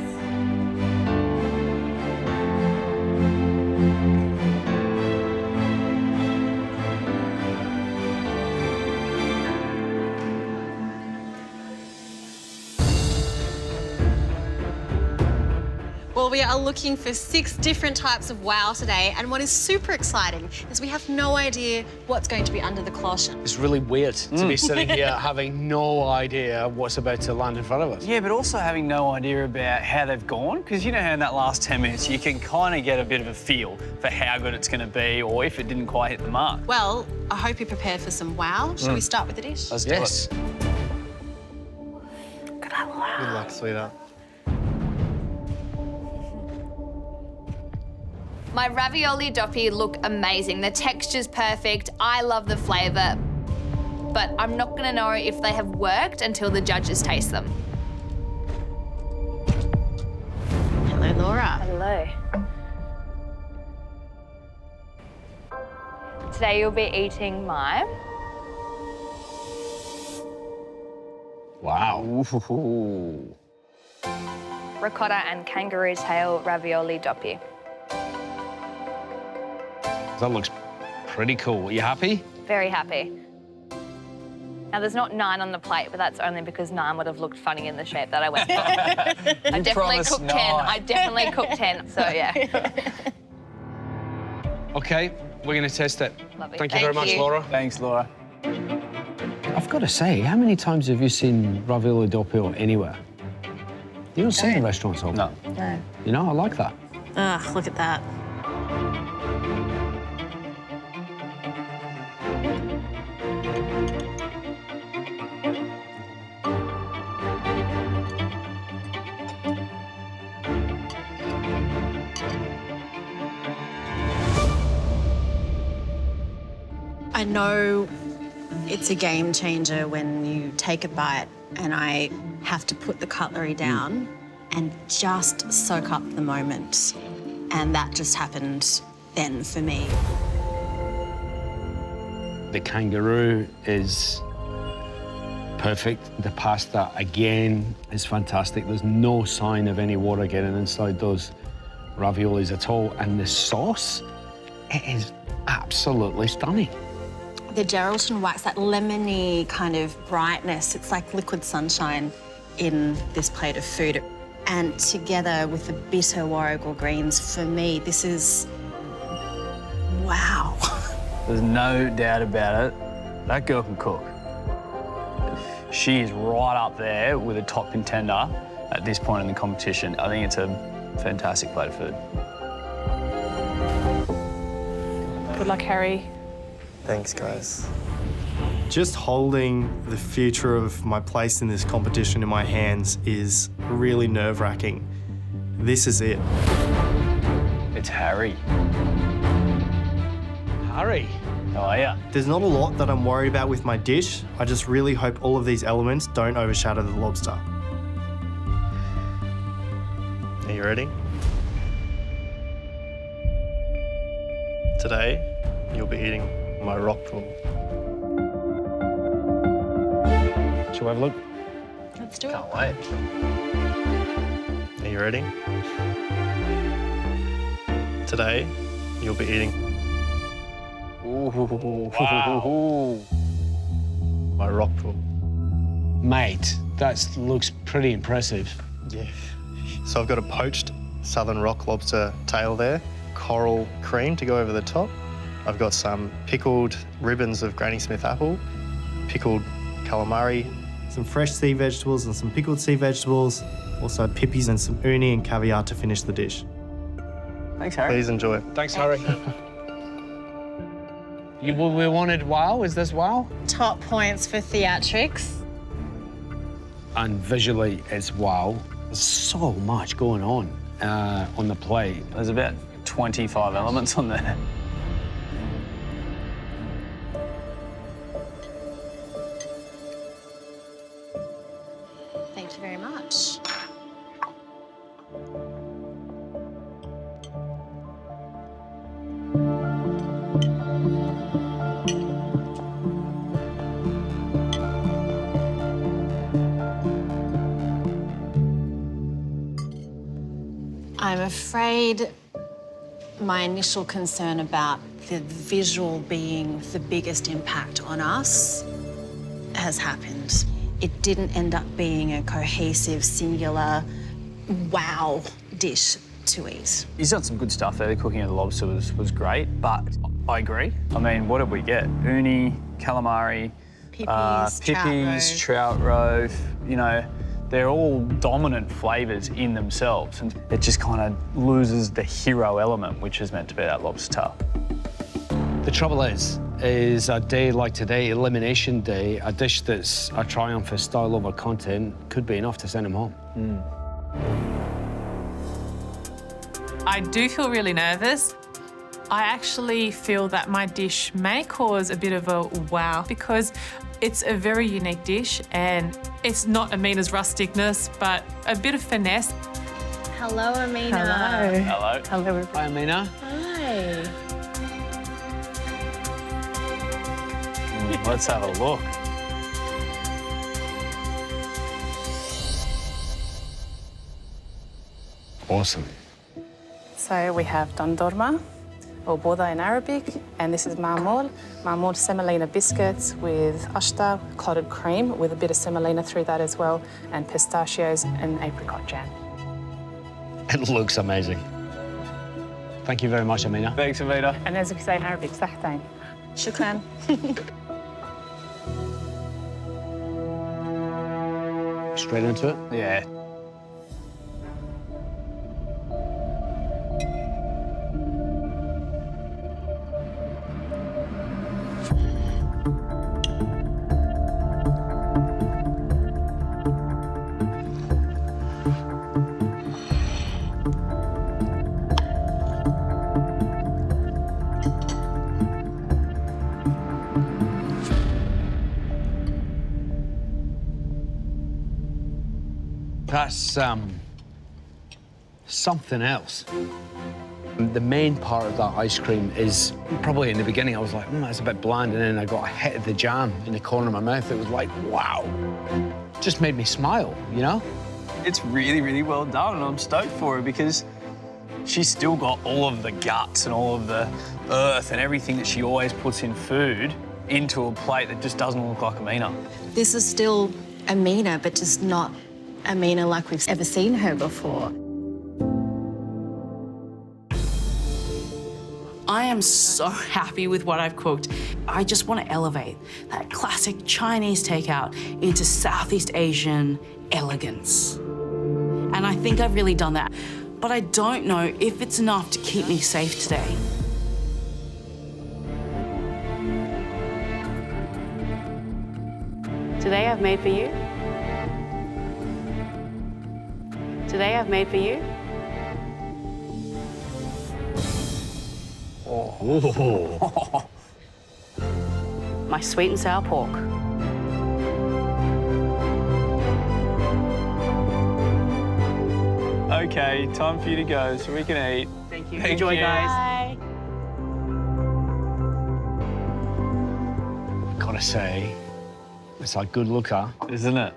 Well, we are looking for 6 different types of wow today, and what is super exciting is we have no idea what's going to be under the cloche.
It's really weird to be sitting here having no idea what's about to land in front of us.
Yeah, but also having no idea about how they've gone, because you know how in that last 10 minutes you can kind of get a bit of a feel for how good it's going to be or if it didn't quite hit the mark.
Well, I hope you're prepared for some wow. Shall we start with the dish?
Let's do it.
Good luck.
Good luck, sweetheart.
My ravioli doppia look amazing. The texture's perfect. I love the flavour. But I'm not going to know if they have worked until the judges taste them.
Hello, Laura.
Hello. Today you'll be eating my
Wow.
ricotta and kangaroo tail ravioli doppia.
That looks pretty cool. You happy?
Very happy. Now, there's not 9 on the plate, but that's only because 9 would have looked funny in the shape that I went for. I definitely cooked 10. I definitely cooked 10, so yeah.
Okay, we're going to test it.
Lovely.
Thank you very much, Laura.
Thanks, Laura.
I've got to say, how many times have you seen ravioli doppio anywhere? You don't see it in restaurants often.
No.
No.
You know, I like that.
Ugh, look at that.
I know it's a game changer when you take a bite and I have to put the cutlery down and just soak up the moment. And that just happened then for me.
The kangaroo is perfect. The pasta, again, is fantastic. There's no sign of any water getting inside those raviolis at all. And the sauce, it is absolutely stunning.
The Geraldton wax, that lemony kind of brightness, it's like liquid sunshine in this plate of food. And together with the bitter warrigal greens, for me, this is, wow.
There's no doubt about it. That girl can cook. She is right up there with a top contender at this point in the competition. I think it's a fantastic plate of food.
Good luck, Harry.
Thanks, guys. Just holding the future of my place in this competition in my hands is really nerve-wracking. This is it.
It's Harry.
Harry.
How are you?
There's not a lot that I'm worried about with my dish. I just really hope all of these elements don't overshadow the lobster. Are you ready? Today, you'll be eating my Rockpool. Shall we have a look?
Let's do it.
Can't wait.
Are you ready? Today, you'll be eating
Wow.
my Rockpool.
Mate, that looks pretty impressive.
Yeah. So I've got a poached southern rock lobster tail there, coral cream to go over the top. I've got some pickled ribbons of Granny Smith apple, pickled calamari, some fresh sea vegetables and some pickled sea vegetables, also pippies and some uni and caviar to finish the dish.
Thanks, Harry.
Please enjoy.
Thanks, Harry. We wanted wow. Is this wow?
Top points for theatrics.
And visually, it's wow. There's so much going on the plate.
There's about 25 elements on there.
Thank you very much. I'm afraid my initial concern about the visual being the biggest impact on us has happened. It didn't end up being a cohesive, singular, wow dish to eat.
He's done some good stuff there. The cooking of the lobster was great, but I agree. I mean, what did we get? Uni, calamari,
Pippies,
trout roe, you know, they're all dominant flavours in themselves, and it just kind of loses the hero element, which is meant to be that lobster tail.
The trouble is a day like today, Elimination Day, a dish that's a triumph for style over content could be enough to send him home.
I do feel really nervous. I actually feel that my dish may cause a bit of a wow because it's a very unique dish and it's not Amina's rusticness, but a bit of finesse.
Hello, Amina.
Hello.
Hello.
Hi, Amina.
Hi.
Let's have a look.
Awesome.
So we have dondurma, or boda in Arabic, and this is marmol. Marmol semolina biscuits with ashta, clotted cream, with a bit of semolina through that as well, and pistachios and apricot jam.
It looks amazing. Thank you very much, Amina.
Thanks, Amina.
And as we say in Arabic, sahtain.
Shukran.
straight into it?
Yeah.
That's something else. The main part of that ice cream is probably in the beginning I was like, that's a bit bland, and then I got a hit of the jam in the corner of my mouth. It was like, wow. Just made me smile, you know?
It's really, really well done, and I'm stoked for her because she's still got all of the guts and all of the earth and everything that she always puts in food into a plate that just doesn't look like Amina.
This is still Amina, but just not Amina like we've ever seen her before.
I am so happy with what I've cooked. I just want to elevate that classic Chinese takeout into Southeast Asian elegance. And I think I've really done that. But I don't know if it's enough to keep me safe today. Today I've made for you. Today I've made for you.
Oh.
My sweet and sour pork.
Okay, time for you to go so we can eat.
Thank you. Enjoy, guys.
Gotta say, it's a good looker.
Isn't it?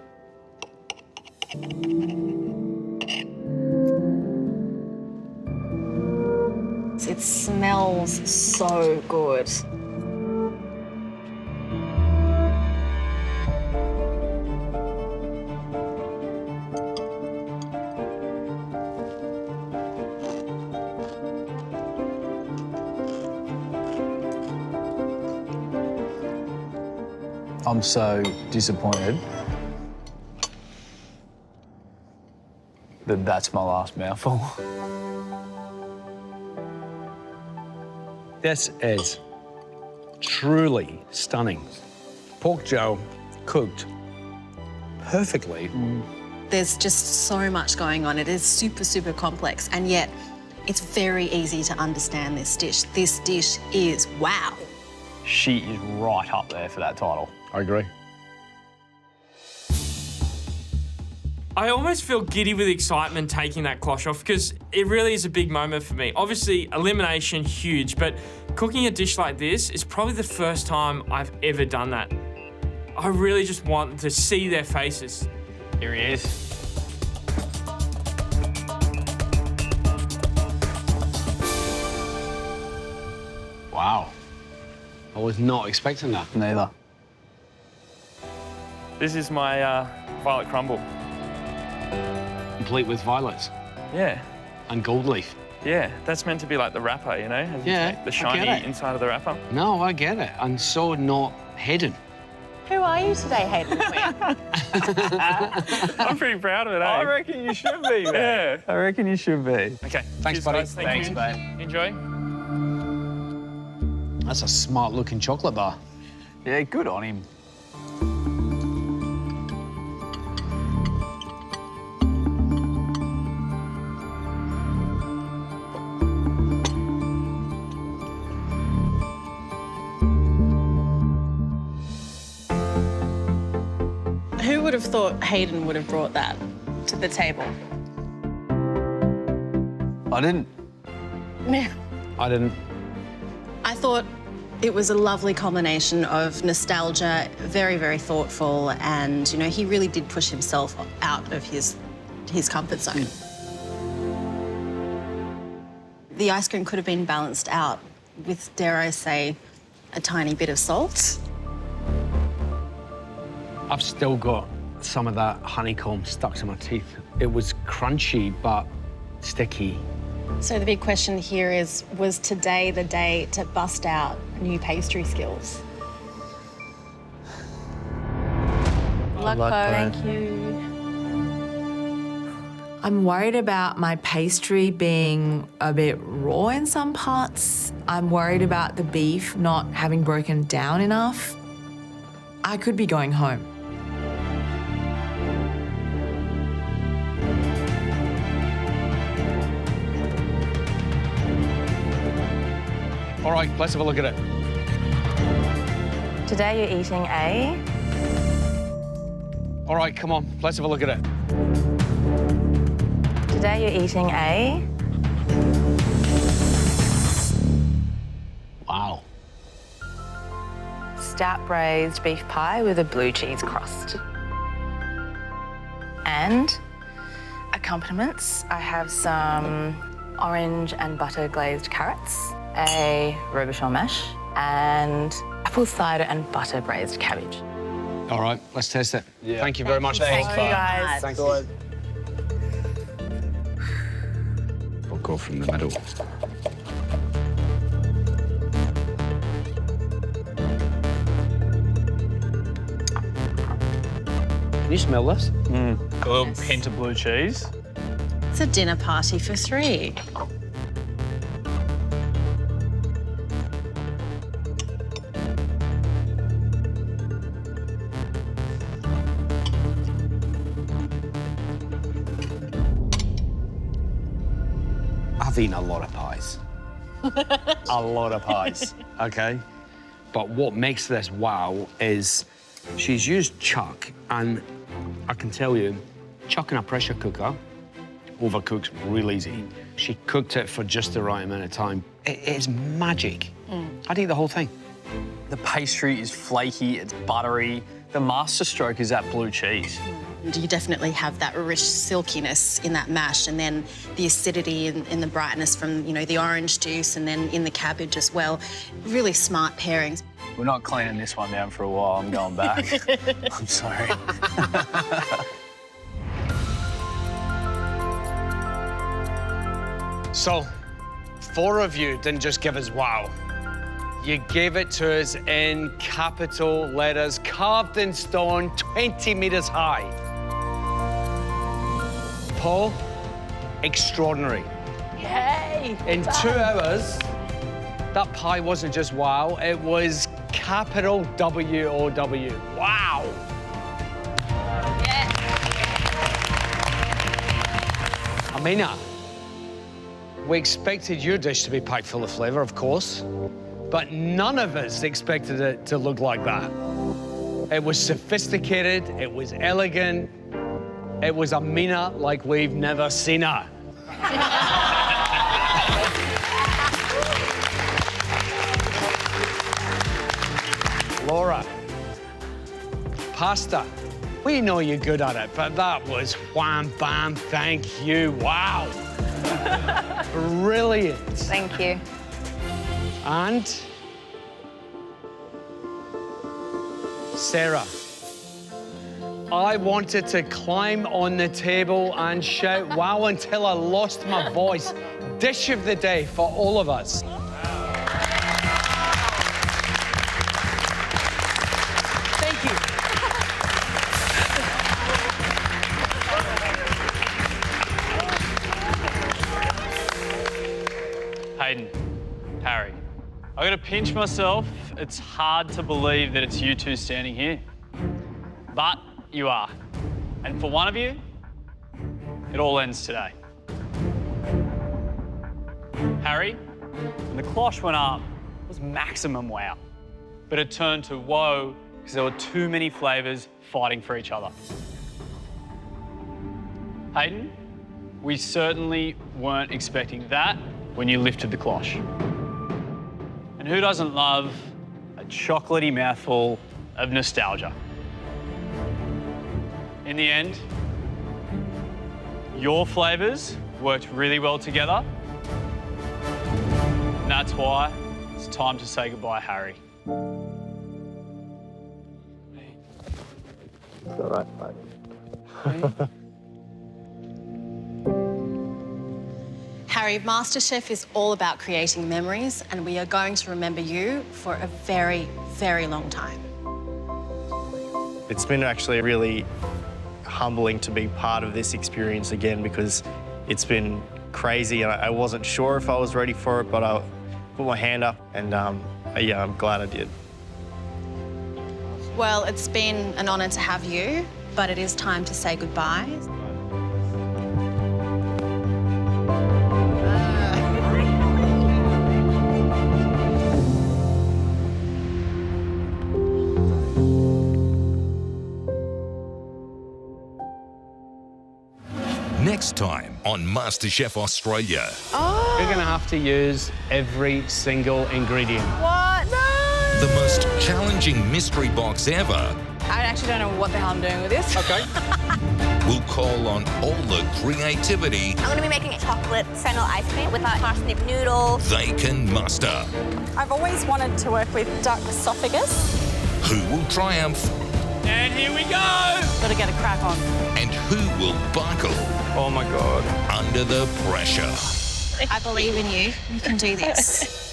It smells so good.
I'm so disappointed that that's my last mouthful.
This is truly stunning. Pork joe cooked perfectly.
There's just so much going on. It is super, super complex, and yet it's very easy to understand this dish. This dish is wow.
She is right up there for that title.
I agree.
I almost feel giddy with excitement taking that cloche off because it really is a big moment for me. Obviously, elimination, huge, but cooking a dish like this is probably the first time I've ever done that. I really just want to see their faces.
Here he is.
Wow. I was not expecting that.
Neither.
This is my Violet Crumble.
Complete with violets.
Yeah.
And gold leaf.
Yeah, that's meant to be like the wrapper, you know? As you
Yeah,
take the
I
shiny
get it.
inside of the wrapper.
No, I get it. And so not hidden.
Who are you today, Hayden?
I'm pretty proud of it, eh?
I reckon you should be, man.
Yeah.
I reckon you should be.
Okay.
Thanks,
cheers,
buddy.
guys. Thank you.
mate.
Enjoy.
That's a smart-looking chocolate bar.
Yeah, good on him.
Who would have thought Hayden would have brought that to the table?
I didn't.
Yeah.
I didn't.
I thought it was a lovely combination of nostalgia, very, very thoughtful, and, you know, he really did push himself out of his comfort zone. The ice cream could have been balanced out with, dare I say, a tiny bit of salt.
I've still got some of that honeycomb stuck to my teeth. It was crunchy, but sticky.
So the big question here is, was today the day to bust out new pastry skills?
Luck,
Luck,
thank
Brad.
you.
I'm worried about my pastry being a bit raw in some parts. I'm worried about the beef not having broken down enough. I could be going home.
All right, let's have a look at it.
Today you're eating a...
All right, come on, let's have a look at it.
Today you're eating a...
Wow.
Stout Braised Beef Pie with a blue cheese crust. And accompaniments, I have some orange and butter glazed carrots, a robichon mash, and apple cider and butter braised cabbage.
All right, let's taste it. Yeah. Thank you very much.
Thank you, guys.
Thanks. We'll go from the middle. Can you smell this?
A little hint of blue cheese.
It's a dinner party for 3.
I've eaten a lot of pies. A lot of pies, okay? But what makes this wow is she's used chuck, and I can tell you, chuck in a pressure cooker overcooks real easy. She cooked it for just the right amount of time. It is magic. I'd eat the whole thing.
The pastry is flaky, it's buttery. The master stroke is that blue cheese.
You definitely have that rich silkiness in that mash, and then the acidity and the brightness from, you know, the orange juice, and then in the cabbage as well. Really smart pairings.
We're not cleaning this one down for a while. I'm going back. I'm sorry.
So, 4 of you didn't just give us wow. You gave it to us in capital letters, carved in stone, 20 metres high. Paul, extraordinary.
Yay!
In 2 hours, that pie wasn't just wow, it was capital W-O-W. Wow!
Yeah.
Amina, we expected your dish to be packed full of flavour, of course, but none of us expected it to look like that. It was sophisticated, it was elegant, it was Amina like we've never seen her. Laura, pasta. We know you're good at it, but that was wham, bam, thank you, wow. Brilliant.
Thank you.
And Sarah, I wanted to climb on the table and shout wow until I lost my voice. Dish of the day for all of us. Thank you.
Hayden, Harry, I gotta pinch myself. It's hard to believe that it's you two standing here. But you are. And for one of you, it all ends today. Harry, when the cloche went up, it was maximum wow. But it turned to woe because there were too many flavours fighting for each other. Hayden, we certainly weren't expecting that when you lifted the cloche. And who doesn't love a chocolatey mouthful of nostalgia? In the end, your flavours worked really well together. And that's why it's time to say goodbye, Harry.
It's all right, mate.
Harry, MasterChef is all about creating memories, and we are going to remember you for a very, very long time.
It's been actually really humbling to be part of this experience again because it's been crazy and I wasn't sure if I was ready for it, but I put my hand up and yeah, I'm glad I did.
Well, it's been an honour to have you, but it is time to say goodbye.
Next time on MasterChef Australia.
You're going to have to use every single ingredient.
What? No!
The most challenging mystery box ever.
I actually don't know what the hell I'm doing with this.
Okay.
Will call on all the creativity
I'm going to be making a chocolate fennel ice cream with a parsnip noodle.
they can muster.
I've always wanted to work with duck esophagus.
Who will triumph
And here we go!
Got to get a crack on.
and who will buckle
Oh, my God.
under the pressure.
I believe in you. You can do this.